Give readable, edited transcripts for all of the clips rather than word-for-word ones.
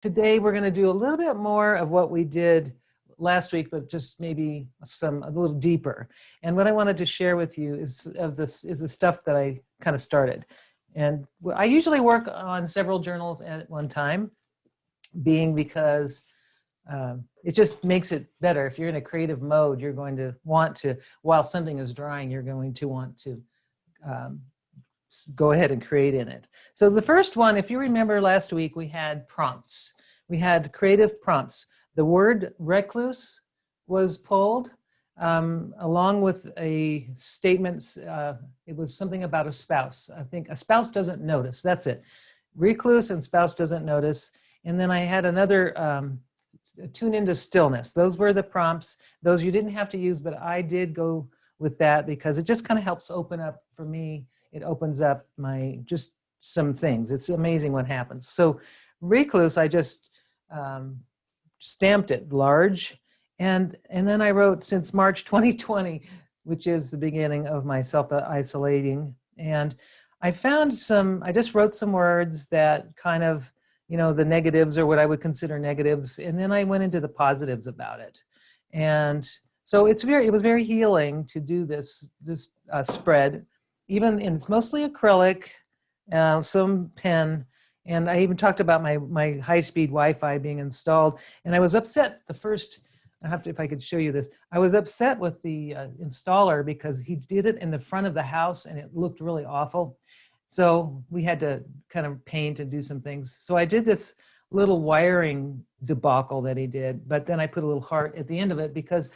today we're going to do a little bit more of what we did last week, but just maybe a little deeper. And what I wanted to share with you is the stuff that I kind of started. And I usually work on several journals at one time, being because it just makes it better. If you're in a creative mode, you're going to want to, while something is drying, you're going to want to go ahead and create in it. So the first one, if you remember last week, we had prompts. We had creative prompts. The word recluse was pulled along with a statement. It was something about a spouse. I think a spouse doesn't notice. That's it. Recluse and spouse doesn't notice. And then I had another tune into stillness. Those were the prompts. Those you didn't have to use, but I did go with that because it just kind of helps open up for me. It opens up just some things. It's amazing what happens. So recluse, I just stamped it large. And then I wrote since March 2020, which is the beginning of my self-isolating. And I just wrote some words that kind of, the negatives or what I would consider negatives. And then I went into the positives about it. And so it was very healing to do this spread. And it's mostly acrylic, some pen, and I even talked about my high-speed Wi-Fi being installed. And I was upset if I could show you this. I was upset with the installer because he did it in the front of the house and it looked really awful. So we had to kind of paint and do some things. So I did this little wiring debacle that he did, but then I put a little heart at the end of it because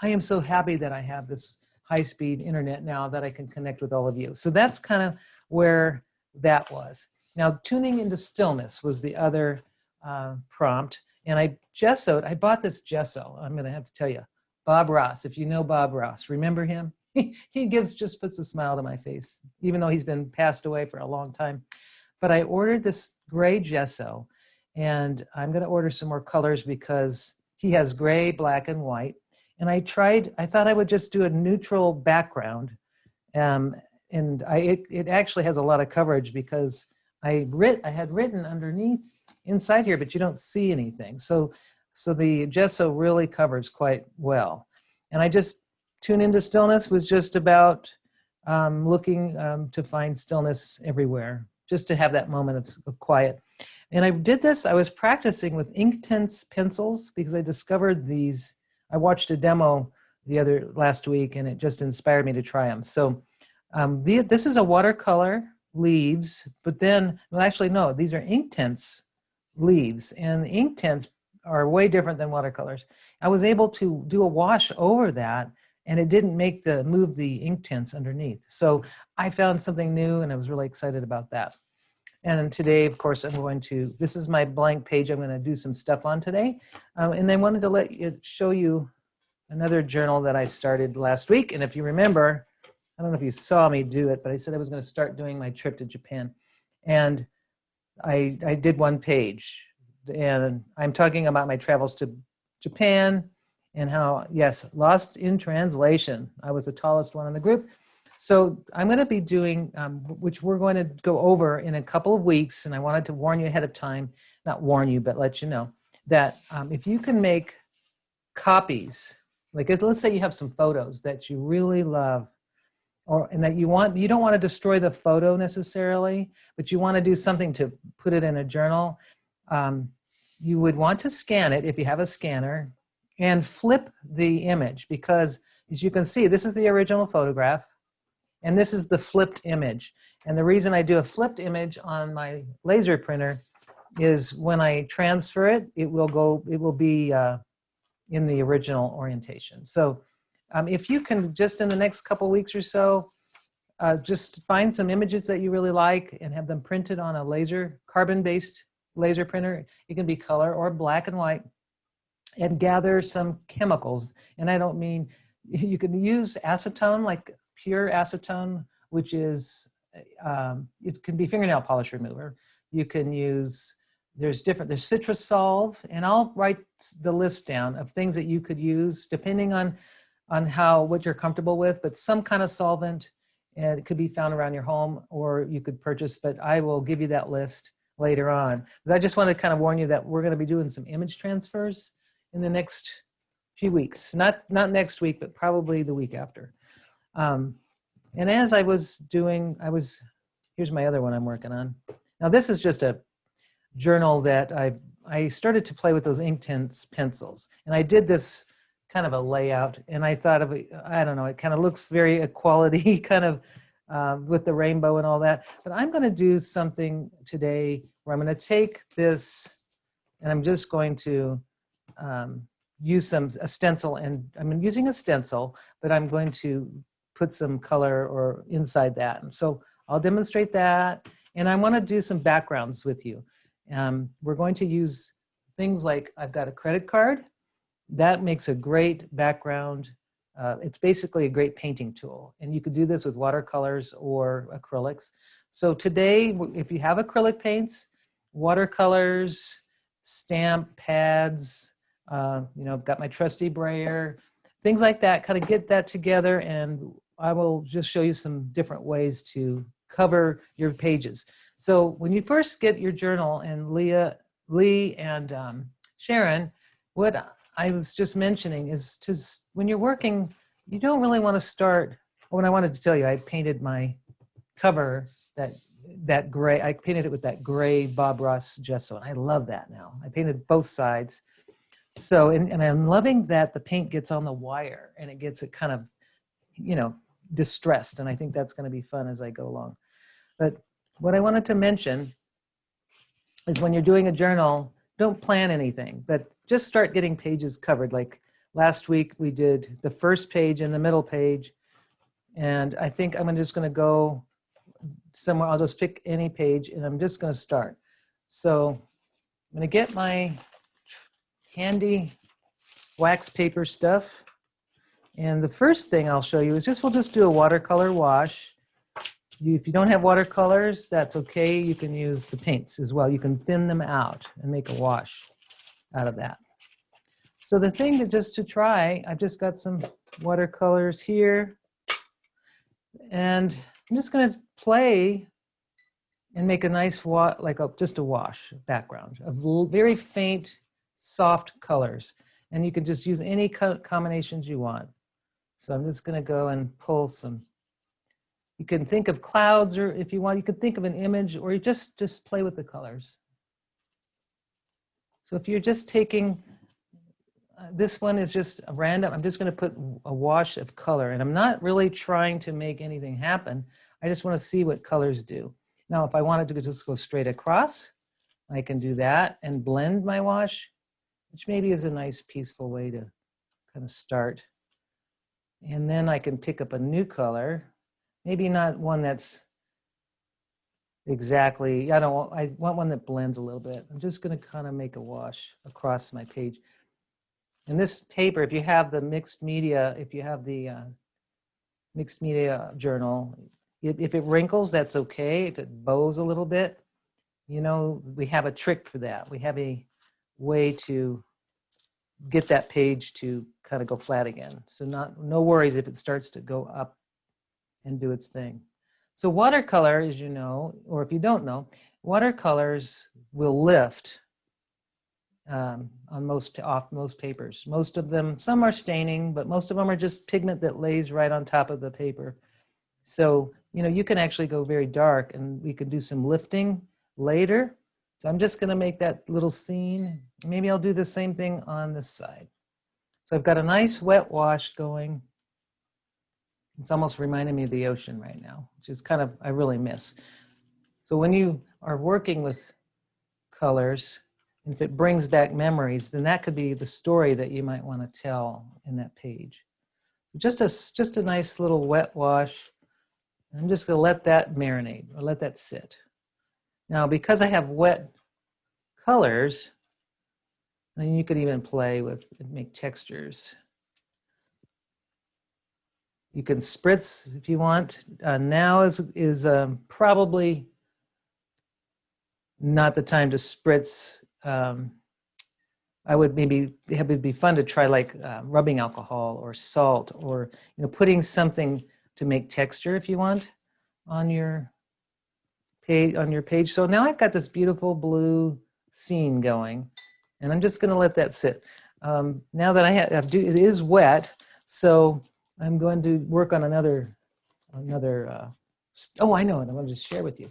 I am so happy that I have this high-speed internet now that I can connect with all of you. So that's kind of where that was. Now, tuning into stillness was the other prompt. And I bought this gesso. I'm going to have to tell you, Bob Ross, if you know Bob Ross, remember him? He just puts a smile to my face, even though he's been passed away for a long time. But I ordered this gray gesso, and I'm going to order some more colors because he has gray, black, and white. And I thought I would just do a neutral background. And it actually has a lot of coverage because I had written underneath inside here, but you don't see anything. So the gesso really covers quite well. And I just tune into stillness was just about looking to find stillness everywhere, just to have that moment of quiet. And I did this, I was practicing with Inktense pencils because I discovered these. I watched a demo last week and it just inspired me to try them. So this is a watercolor leaves, but then, well, actually, no, these are Inktense leaves, and Inktense are way different than watercolors. I was able to do a wash over that, and it didn't move the Inktense underneath. So I found something new, and I was really excited about that. And today, of course, this is my blank page I'm going to do some stuff on today. And I wanted to show you another journal that I started last week. And if you remember, I don't know if you saw me do it, but I said I was going to start doing my trip to Japan. And I did one page. And I'm talking about my travels to Japan and how, yes, lost in translation. I was the tallest one in the group. So I'm going to be doing, which we're going to go over in a couple of weeks. And I wanted to warn you ahead of time, not warn you, but let you know that if you can make copies, like let's say you have some photos that you really love, and that you don't want to destroy the photo necessarily, but you want to do something to put it in a journal. You would want to scan it if you have a scanner and flip the image because, as you can see, this is the original photograph and this is the flipped image. And the reason I do a flipped image on my laser printer is when I transfer it, it will be in the original orientation. So if you can just in the next couple weeks or so, just find some images that you really like and have them printed on a carbon-based laser printer. It can be color or black and white, and gather some chemicals. And I don't mean, you can use acetone, like pure acetone, which is, it can be fingernail polish remover. You can use, there's citrus solve, and I'll write the list down of things that you could use depending on what you're comfortable with, but some kind of solvent, and it could be found around your home or you could purchase, but I will give you that list later on. But I just want to kind of warn you that we're going to be doing some image transfers in the next few weeks. Not next week, but probably the week after. And as I was doing, here's my other one I'm working on. Now this is just a journal that I started to play with those Inktense pencils. And I did this kind of a layout, and I thought of it, I don't know, it kind of looks very equality, kind of with the rainbow and all that. But I'm going to do something today where I'm going to take this, and I'm just going to use a stencil, and I'm using a stencil, but I'm going to put some color or inside that. And so I'll demonstrate that, and I want to do some backgrounds with you. We're going to use things like, I've got a credit card. That makes a great background. It's basically a great painting tool. And you could do this with watercolors or acrylics. So today, if you have acrylic paints, watercolors, stamp pads, I've got my trusty brayer, things like that, kind of get that together, and I will just show you some different ways to cover your pages. So when you first get your journal, and Lee and Sharon, what I was just mentioning is when you're working, you don't really want to start. When I wanted to tell you, I painted my cover that gray. I painted it with that gray Bob Ross gesso, and I love that now. I painted both sides. So, and I'm loving that the paint gets on the wire and it gets it kind of, distressed. And I think that's going to be fun as I go along. But what I wanted to mention is when you're doing a journal, don't plan anything, but just start getting pages covered. Like last week we did the first page and the middle page. And I think I'm just going to go somewhere. I'll just pick any page and I'm just going to start. So I'm going to get my handy wax paper stuff. And the first thing I'll show you is we'll just do a watercolor wash. If you don't have watercolors, that's okay. You can use the paints as well. You can thin them out and make a wash out of that. So the thing just to try, I've just got some watercolors here. And I'm just going to play and make a nice, just a wash background of very faint, soft colors. And you can just use any combinations you want. So I'm just going to go and pull some. You can think of clouds, or if you want, you could think of an image, or you just play with the colors. So if you're just taking, this one is just a random, I'm just going to put a wash of color, and I'm not really trying to make anything happen. I just want to see what colors do. Now, if I wanted to just go straight across, I can do that and blend my wash, which maybe is a nice peaceful way to kind of start. And then I can pick up a new color, maybe not one that's exactly, I want one that blends a little bit. I'm just going to kind of make a wash across my page. And this paper, if you have the mixed media, mixed media journal, if it wrinkles, that's okay. If it bows a little bit, we have a trick for that. We have a way to get that page to kind of go flat again. So no worries if it starts to go up and do its thing. So watercolor, as you know, or if you don't know, watercolors will lift off most papers. Most of them, some are staining, but most of them are just pigment that lays right on top of the paper. So, you can actually go very dark, and we could do some lifting later. So I'm just going to make that little scene. Maybe I'll do the same thing on this side. So I've got a nice wet wash going. It's almost reminding me of the ocean right now, which is kind of, I really miss. So when you are working with colors, if it brings back memories, then that could be the story that you might want to tell in that page. Just a nice little wet wash. I'm just going to let that marinate, or let that sit. Now, because I have wet colors, and you could even play with and make textures. You can spritz if you want. Now is probably not the time to spritz. I would maybe it would be fun to try like rubbing alcohol or salt, or putting something to make texture if you want on your page on your page. So now I've got this beautiful blue scene going, and I'm just going to let that sit. Now that it is wet, so I'm going to work on another. Oh, I know it. I want to just share with you.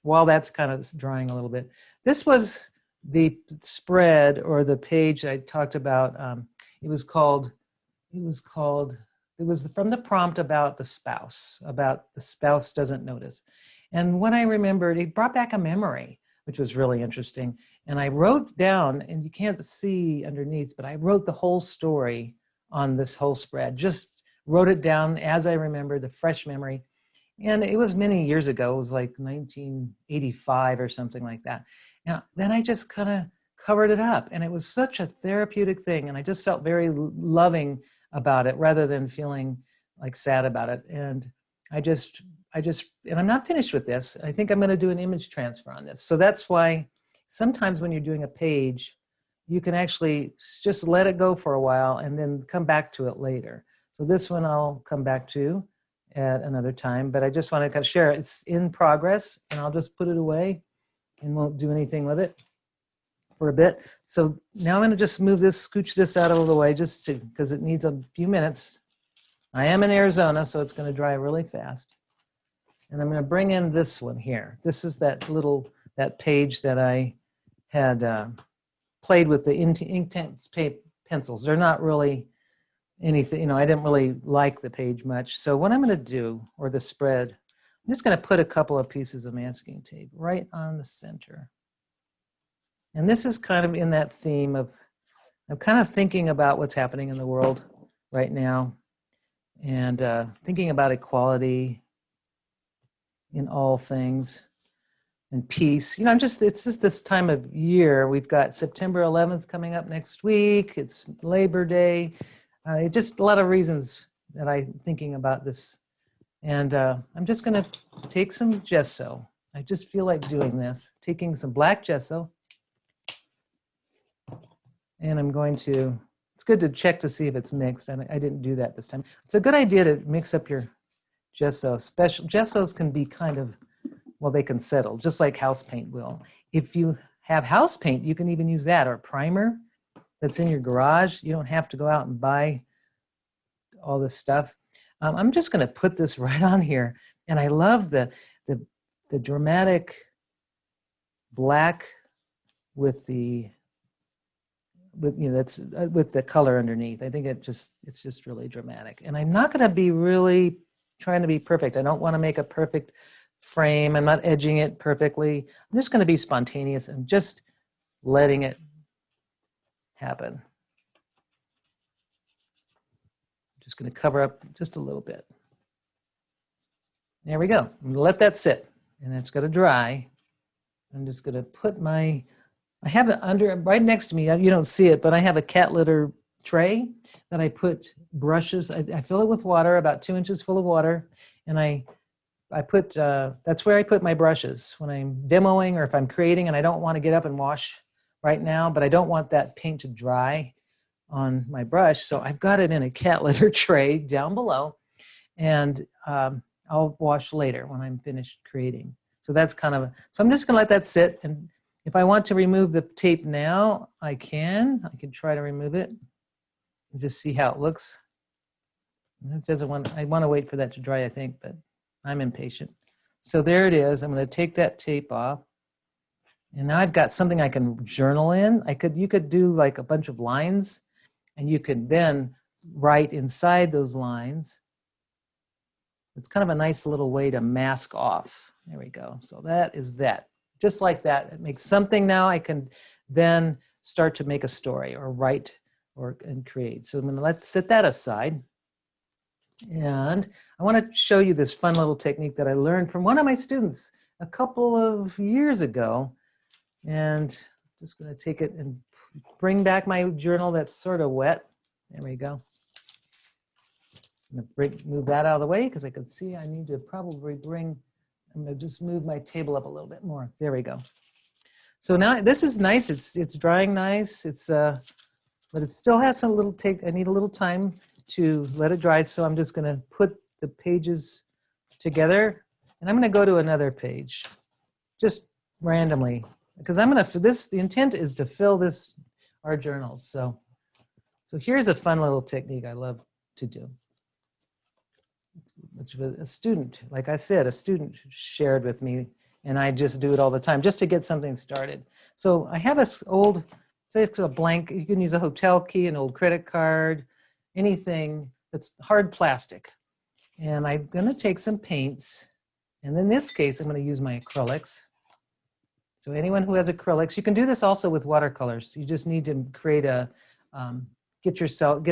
While that's kind of drying a little bit, this was the spread or the page I talked about. It was from the prompt about the spouse doesn't notice. And when I remembered, it brought back a memory, which was really interesting. And I wrote down, and you can't see underneath, but I wrote the whole story on this whole spread, just wrote it down as I remembered, the fresh memory. And it was many years ago. It was like 1985 or something like that. And then I just kind of covered it up, and it was such a therapeutic thing. And I just felt very loving about it rather than feeling like sad about it. And and I'm not finished with this. I think I'm going to do an image transfer on this. So that's why sometimes when you're doing a page, you can actually just let it go for a while and then come back to it later. So this one I'll come back to at another time, but I just want to kind of share it. It's in progress, and I'll just put it away and won't do anything with it for a bit. So now I'm going to just scooch this out of the way because it needs a few minutes. I am in Arizona, so it's going to dry really fast. And I'm going to bring in this one here. This is that page that I had played with the Inktense pencils. They're not really anything, I didn't really like the page much. So what I'm going to do, or the spread, I'm just going to put a couple of pieces of masking tape right on the center. And this is kind of in that theme of, I'm kind of thinking about what's happening in the world right now, and thinking about equality in all things and peace. It's just this time of year. We've got September 11th coming up next week. It's Labor Day. Just a lot of reasons that I'm thinking about this. And I'm just going to take some gesso. I just feel like doing this. Taking some black gesso. And I'm going to, it's good to check to see if it's mixed. I didn't do that this time. It's a good idea to mix up your gesso. Gessos can be kind of, well, they can settle, just like house paint will. If you have house paint, you can even use that, or primer that's in your garage. You don't have to go out and buy all this stuff. I'm just going to put this right on here. And I love the dramatic black with the color underneath. I think it's just really dramatic. And I'm not going to be really trying to be perfect. I don't want to make a perfect frame. I'm not edging it perfectly. I'm just going to be spontaneous and just letting it happen. I'm just going to cover up just a little bit. There we go. I'm going to let that sit, and it's going to dry. I'm just going to put I have it right next to me. You don't see it, but I have a cat litter tray that I put brushes. I fill it with water, about 2 inches full of water, and I put, that's where I put my brushes when I'm demoing or if I'm creating and I don't want to get up and wash right now, but I don't want that paint to dry on my brush. So I've got it in a cat litter tray down below, and I'll wash later when I'm finished creating. So that's so I'm just going to let that sit. And if I want to remove the tape now, I can try to remove it and just see how it looks. I want to wait for that to dry, I think, but I'm impatient. So there it is. I'm going to take that tape off. And now I've got something I can journal in. You could do like a bunch of lines, and you could then write inside those lines. It's kind of a nice little way to mask off. There we go. So that is that. Just like that, it makes something now I can then start to make a story or write and create. So I'm going to set that aside. And I want to show you this fun little technique that I learned from one of my students a couple of years ago. And I'm just going to take it and bring back my journal that's sort of wet. There we go. I'm going to move that out of the way because I can see I need to probably I'm going to just move my table up a little bit more. There we go. So now this is nice. It's drying nice. But it still has some little I need a little time to let it dry. So I'm just going to put the pages together And I'm going to go to another page, just randomly, because the intent is to fill our journals. So here's a fun little technique I love to do, which a student, like I said, a student shared with me, and I just do it all the time just to get something started. So I have say it's a blank, you can use a hotel key, an old credit card, anything that's hard plastic. And I'm going to take some paints, and in this case, I'm going to use my acrylics. So anyone who has acrylics, you can do this also with watercolors. You just need to create get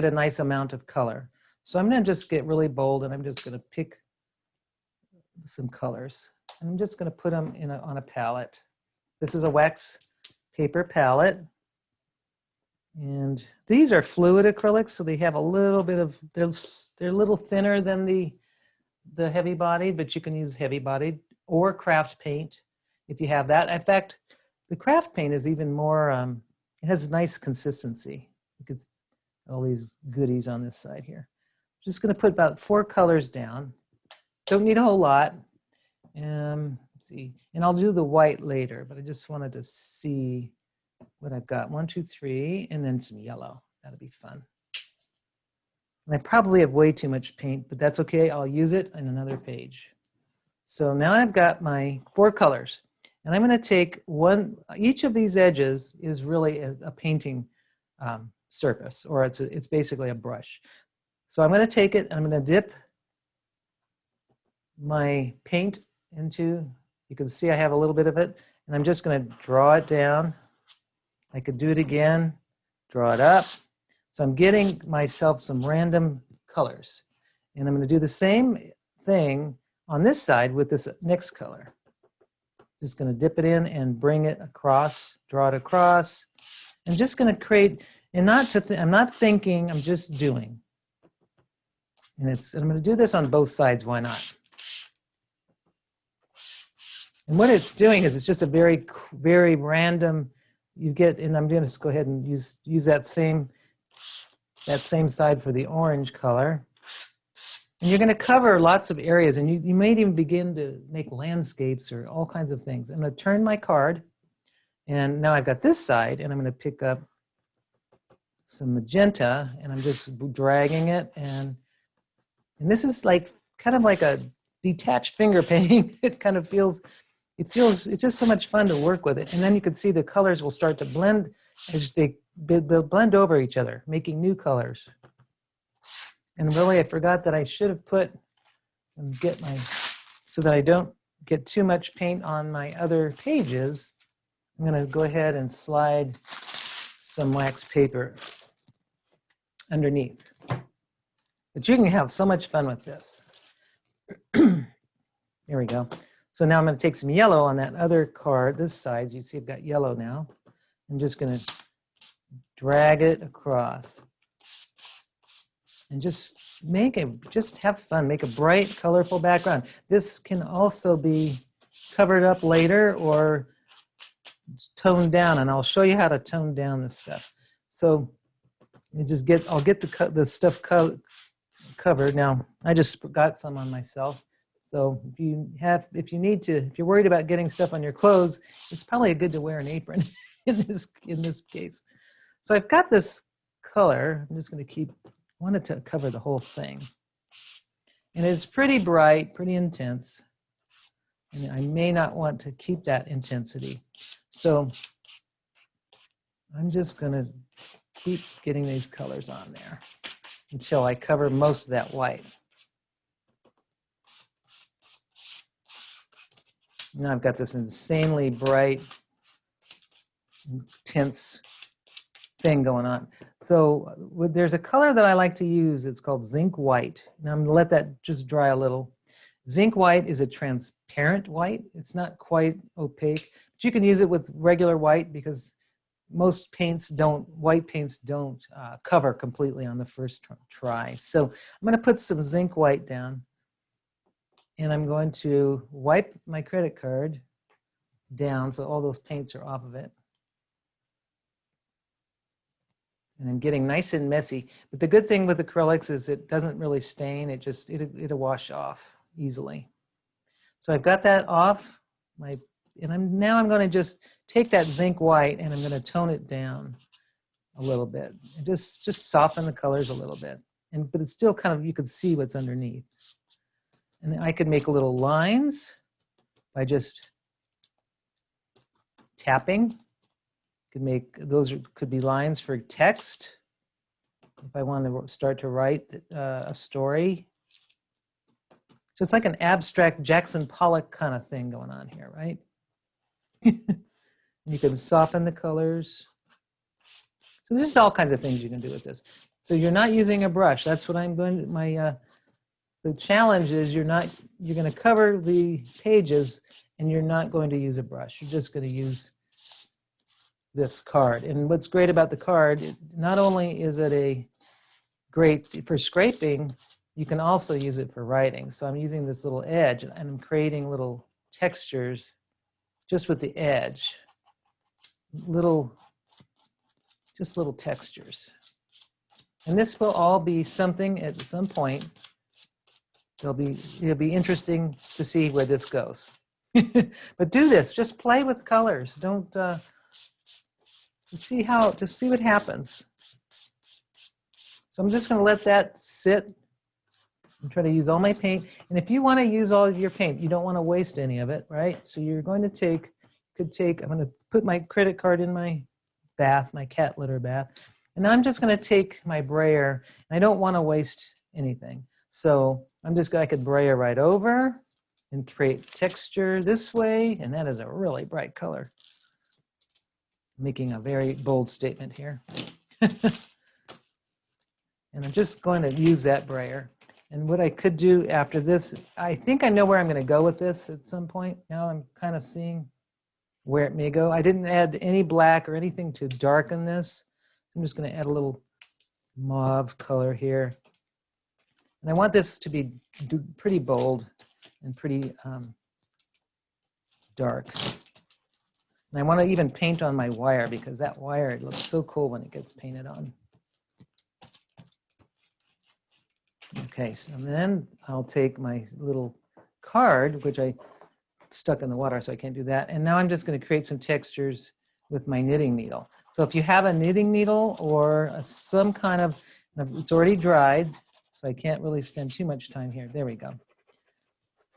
a nice amount of color. So I'm going to just get really bold, and I'm just going to pick some colors. And I'm just going to put them on a palette. This is a wax paper palette. And these are fluid acrylics, so they have a little bit of, they're a little thinner than the heavy bodied, but you can use heavy bodied or craft paint if you have that. In fact, the craft paint is even more, it has nice consistency. You could all these goodies on this side here. Just going to put about 4 colors down. Don't need a whole lot. Let's see, and I'll do the white later, but I just wanted to see what I've got. 1, 2, 3, and then some yellow. That'll be fun. And I probably have way too much paint, but that's okay. I'll use it in another page. So now I've got my 4 colors, and I'm going to take each of these edges is really a painting surface, or it's basically a brush. So I'm going to take it, and I'm going to dip my paint into, you can see I have a little bit of it, and I'm just going to draw it down. I could do it again, draw it up. So I'm getting myself some random colors. And I'm going to do the same thing on this side with this next color. Just going to dip it in and bring it across, draw it across. I'm just going to create, and I'm not thinking, I'm just doing. And I'm going to do this on both sides, why not? And what it's doing is it's just a very, very random, and I'm going to just go ahead and use that same side for the orange color. And you're going to cover lots of areas, and you may even begin to make landscapes or all kinds of things. I'm going to turn my card, and now I've got this side, and I'm going to pick up some magenta, and I'm just dragging it, and this is kind of like a detached finger painting. It kind of feels, it's just so much fun to work with it. And then you can see the colors will start to blend as they'll blend over each other, making new colors. And really, I forgot that I should have put, so that I don't get too much paint on my other pages, I'm going to go ahead and slide some wax paper underneath. But you can have so much fun with this. There we go. So now I'm going to take some yellow on that other card, this side. You see I've got yellow now. I'm just going to drag it across. And just have fun. Make a bright, colorful background. This can also be covered up later or toned down, and I'll show you how to tone down this stuff. So I'll get the stuff covered. Now, I just got some on myself. So if you're worried about getting stuff on your clothes, it's probably good to wear an apron in this case. So I've got this color. I'm just going to wanted to cover the whole thing. And it's pretty bright, pretty intense. And I may not want to keep that intensity. So I'm just going to keep getting these colors on there until I cover most of that white. Now I've got this insanely bright, intense thing going on. So there's a color that I like to use. It's called zinc white. Now I'm going to let that just dry a little. Zinc white is a transparent white. It's not quite opaque, but you can use it with regular white because most white paints don't cover completely on the first try. So I'm going to put some zinc white down, and I'm going to wipe my credit card down so all those paints are off of it. And I'm getting nice and messy. But the good thing with acrylics is it doesn't really stain. It'll wash off easily. So I've got that off and now I'm going to just take that zinc white and I'm going to tone it down a little bit and just soften the colors a little bit. But it's still kind of, you could see what's underneath. And I could make little lines by just tapping. Could make those could be lines for text. If I want to start to write a story. So it's like an abstract Jackson Pollock kind of thing going on here, right? You can soften the colors. So there's all kinds of things you can do with this. So you're not using a brush. That's what I'm going to, the challenge is you're going to cover the pages and you're not going to use a brush. You're just going to use this card. And what's great about the card, not only is it great for scraping, you can also use it for writing. So I'm using this little edge and I'm creating little textures just with the edge. Just little textures. And this will all be something at some point. It'll be interesting to see where this goes. But do this, just play with colors. Don't, just see what happens. So I'm just gonna let that sit and try to use all my paint. And if you wanna use all of your paint, you don't wanna waste any of it, right? So you're going to I'm gonna put my credit card in my bath, my cat litter bath. And I'm just gonna take my brayer, and I don't wanna waste anything. So I could brayer right over and create texture this way, and that is a really bright color. Making a very bold statement here. And I'm just going to use that brayer. And what I could do after this, I think I know where I'm going to go with this at some point. Now I'm kind of seeing where it may go. I didn't add any black or anything to darken this. I'm just going to add a little mauve color here. And I want this to be pretty bold and pretty dark. And I want to even paint on my wire because that wire, it looks so cool when it gets painted on. Okay, so then I'll take my little card, which I stuck in the water, so I can't do that. And now I'm just going to create some textures with my knitting needle. So if you have a knitting needle or some kind of, it's already dried, so I can't really spend too much time here. There we go.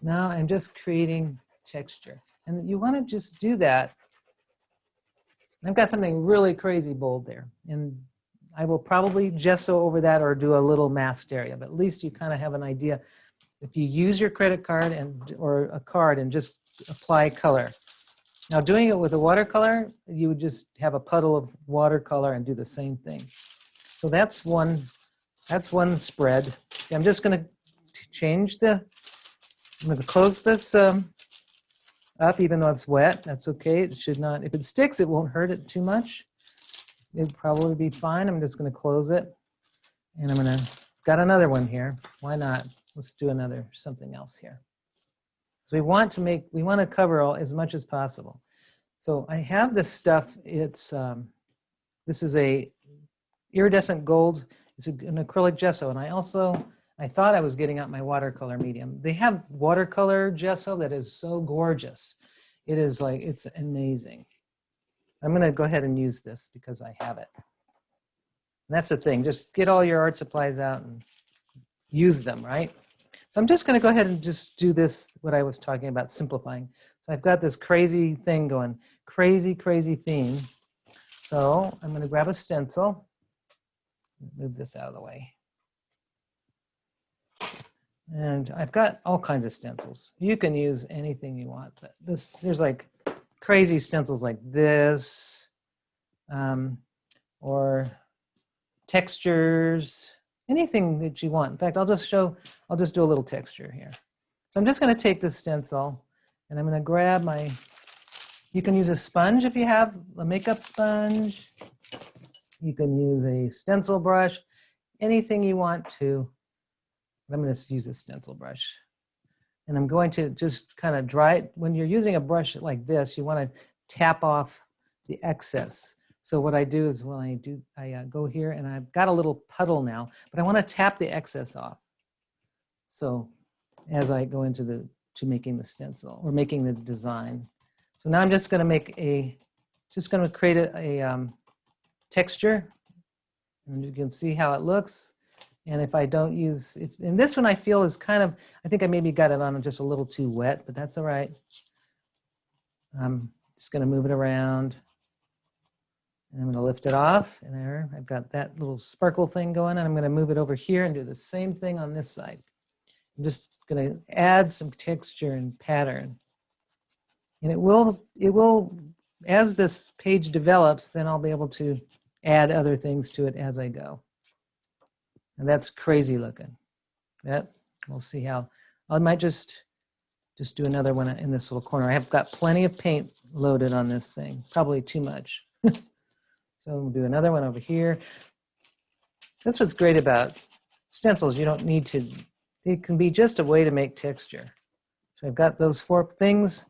Now I'm just creating texture. And you want to just do that. I've got something really crazy bold there. And I will probably gesso over that or do a little masked area, but at least you kind of have an idea. If you use your credit card or a card and just apply color. Now doing it with a watercolor, you would just have a puddle of watercolor and do the same thing. So that's one spread. I'm just going to change I'm going to close this up even though it's wet. That's okay. It should not, if it sticks, it won't hurt it too much. It'd probably be fine. I'm just going to close it. And got another one here. Why not? Let's do something else here. So we want to cover as much as possible. So I have this stuff. This is a iridescent gold. It's an acrylic gesso. And I thought I was getting out my watercolor medium. They have watercolor gesso that is so gorgeous. It's amazing. I'm going to go ahead and use this because I have it. And that's the thing. Just get all your art supplies out and use them, right? So I'm just going to go ahead and just do this, what I was talking about, simplifying. So I've got this crazy thing going, crazy, crazy theme. So I'm going to grab a stencil. Move this out of the way. And I've got all kinds of stencils. You can use anything you want. But there's like crazy stencils like this, or textures, anything that you want. In fact, I'll just do a little texture here. So I'm just going to take this stencil and I'm going to grab you can use a sponge if you have a makeup sponge. You can use a stencil brush, anything you want to. I'm going to use a stencil brush. And I'm going to just kind of dry it. When you're using a brush like this, you want to tap off the excess. So what I do is I go here and I've got a little puddle now, but I want to tap the excess off. So as I go into to making the stencil or making the design. So now I'm just going to make create a texture, and you can see how it looks. And if I don't use, and this one I feel is kind of, I think I maybe got it on just a little too wet, but that's all right. I'm just going to move it around. And I'm going to lift it off, and there, I've got that little sparkle thing going, and I'm going to move it over here and do the same thing on this side. I'm just going to add some texture and pattern. And it will, as this page develops, then I'll be able to add other things to it as I go. And that's crazy looking. That, we'll see how, I might just do another one in this little corner. I have got plenty of paint loaded on this thing, probably too much. So we'll do another one over here. That's what's great about stencils. You don't need to, it can be just a way to make texture. So I've got those 4 things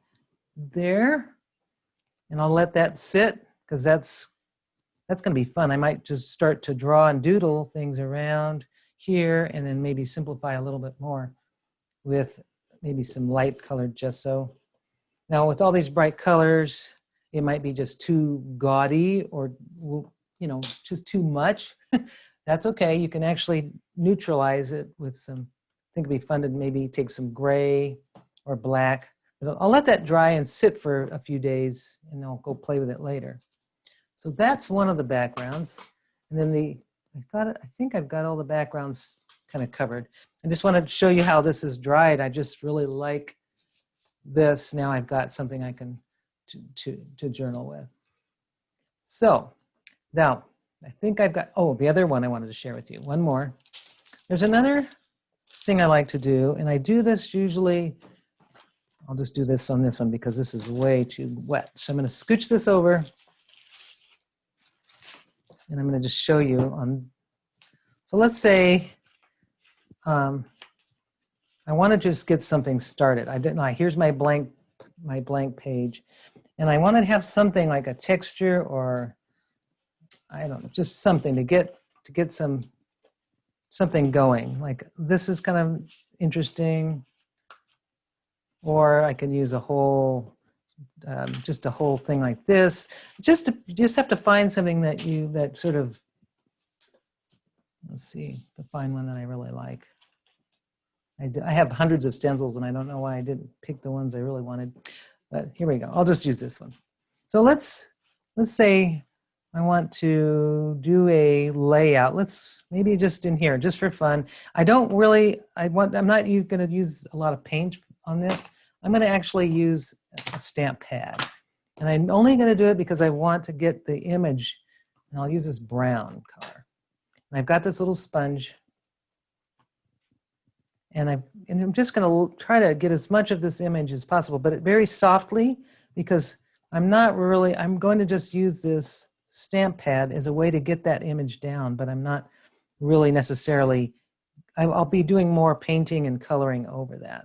there, and I'll let that sit because that's going to be fun. I might just start to draw and doodle things around here and then maybe simplify a little bit more with maybe some light colored gesso. Now with all these bright colors, it might be just too gaudy or, you know, just too much. That's okay. You can actually neutralize it with some, I think it'd be fun to maybe take some gray or black. But I'll let that dry and sit for a few days, and I'll go play with it later. So that's one of the backgrounds. And then I think I've got all the backgrounds kind of covered. I just want to show you how this is dried. I just really like this. Now I've got something I can to journal with. So now I think I've got, oh, the other one I wanted to share with you. One more. There's another thing I like to do, and I do this usually, I'll just do this on this one because this is way too wet. So I'm going to scooch this over, and I'm going to just show you on, so let's say I want to just get something started. Here's my blank page, and I want to have something like a texture or I don't know, just something to get something going. Like this is kind of interesting, or I can use a whole just a whole thing like this. You just have to find something that sort of, let's see, to find one that I really like. I have hundreds of stencils, and I don't know why I didn't pick the ones I really wanted. But here we go. I'll just use this one. So let's say I want to do a layout. Let's maybe just in here, just for fun. I'm not going to use a lot of paint on this. I'm going to actually use a stamp pad. And I'm only going to do it because I want to get the image, and I'll use this brown color. And I've got this little sponge, and I'm just going to try to get as much of this image as possible, but very softly, because I'm going to just use this stamp pad as a way to get that image down, but I'm not really necessarily, I'll be doing more painting and coloring over that.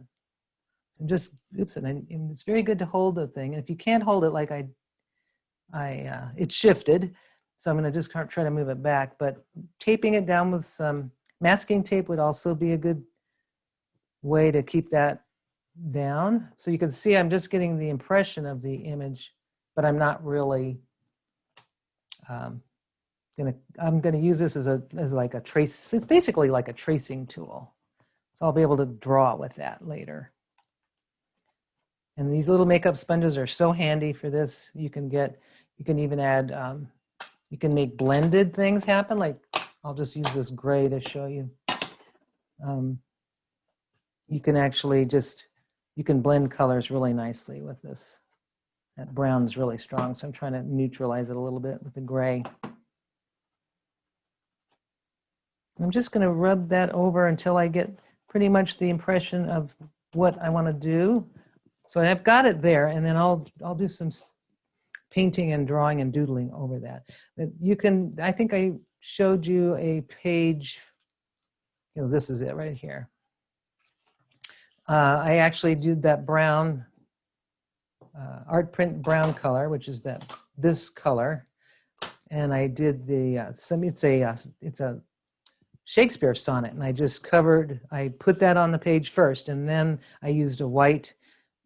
And just, oops, and it's very good to hold the thing. And if you can't hold it like it's shifted, so I'm going to just try to move it back, but taping it down with some masking tape would also be a good way to keep that down. So you can see I'm just getting the impression of the image, but I'm not really I'm gonna use this as like a trace. It's basically like a tracing tool. So I'll be able to draw with that later. And these little makeup sponges are so handy for this. You can even add, you can make blended things happen. Like I'll just use this gray to show you. You can actually you can blend colors really nicely with this. That brown is really strong, so I'm trying to neutralize it a little bit with the gray. I'm just going to rub that over until I get pretty much the impression of what I want to do. So I've got it there, and then I'll do some painting and drawing and doodling over that. But you can, I think I showed you a page, this is it right here. I actually did that brown, art print brown color, which is this color, and I did the it's a Shakespeare sonnet, and I put that on the page first, and then I used a white,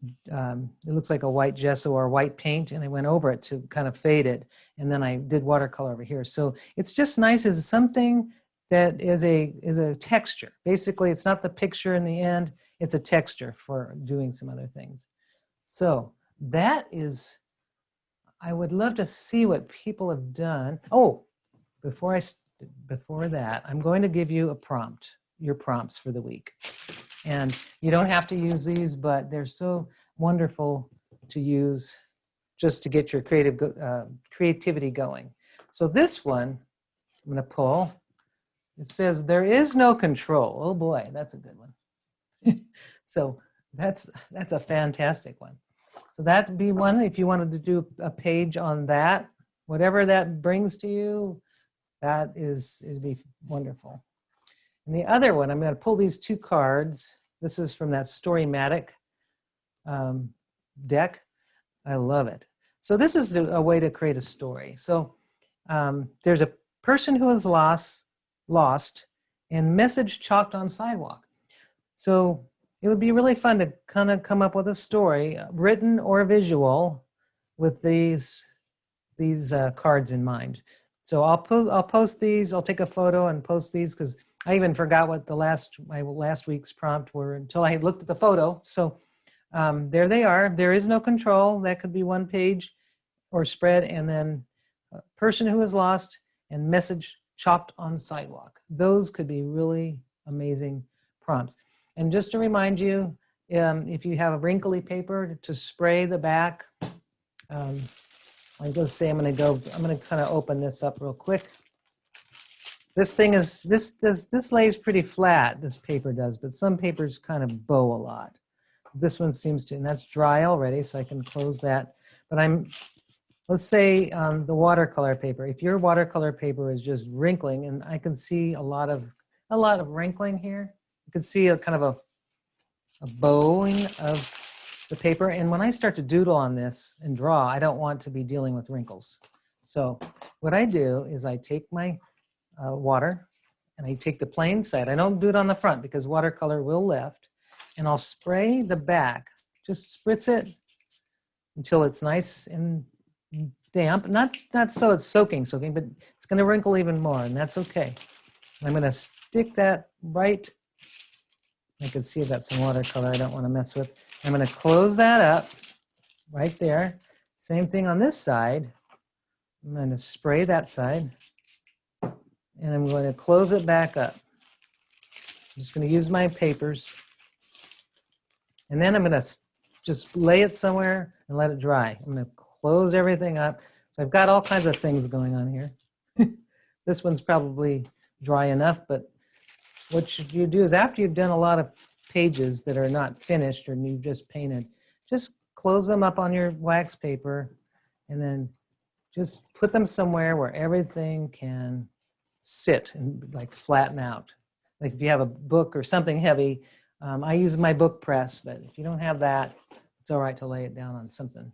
it looks like a white gesso or white paint, and I went over it to kind of fade it, and then I did watercolor over here. So it's just nice as something that is a texture. Basically, it's not the picture in the end, it's a texture for doing some other things. So that is, I would love to see what people have done. Oh, before that, I'm going to give you a prompt, your prompts for the week. And you don't have to use these, but they're so wonderful to use just to get your creativity going. So this one, I'm going to pull. It says, there is no control. Oh boy, that's a good one. So that's a fantastic one. So that'd be one if you wanted to do a page on that, whatever that brings to you. It'd be wonderful. And the other one, I'm going to pull these two cards. This is from that Storymatic deck. I love it. So this is a way to create a story. So there's a person who is lost and message chalked on sidewalk. So it would be really fun to kind of come up with a story, written or visual, with these cards in mind. So I'll post these. I'll take a photo and post these because I even forgot what my last week's prompt were until I looked at the photo. So there they are. There is no control. That could be one page or spread, and then a person who is lost and message chalked on sidewalk. Those could be really amazing prompts. And just to remind you, if you have a wrinkly paper, to spray the back. Let's say I'm going to kind of open this up real quick. This thing is, this lays pretty flat, this paper does, but some papers kind of bow a lot. This one seems to, and that's dry already, so I can close that. But let's say the watercolor paper. If your watercolor paper is just wrinkling, and I can see a lot of wrinkling here. You can see a kind of a bowing of the paper. And when I start to doodle on this and draw, I don't want to be dealing with wrinkles. So what I do is I take my water and I take the plain side. I don't do it on the front because watercolor will lift. And I'll spray the back, just spritz it until it's nice and damp. Not so it's soaking, but it's going to wrinkle even more, and that's okay. I'm going to stick that right. I can see I've got some watercolor I don't want to mess with. I'm going to close that up right there. Same thing on this side. I'm going to spray that side, and I'm going to close it back up. I'm just going to use my papers, and then I'm going to just lay it somewhere and let it dry. I'm going to close everything up. So I've got all kinds of things going on here. This one's probably dry enough, but what you do is after you've done a lot of pages that are not finished or you've just painted, just close them up on your wax paper and then just put them somewhere where everything can sit and like flatten out. Like if you have a book or something heavy, I use my book press, but if you don't have that, it's all right to lay it down on something.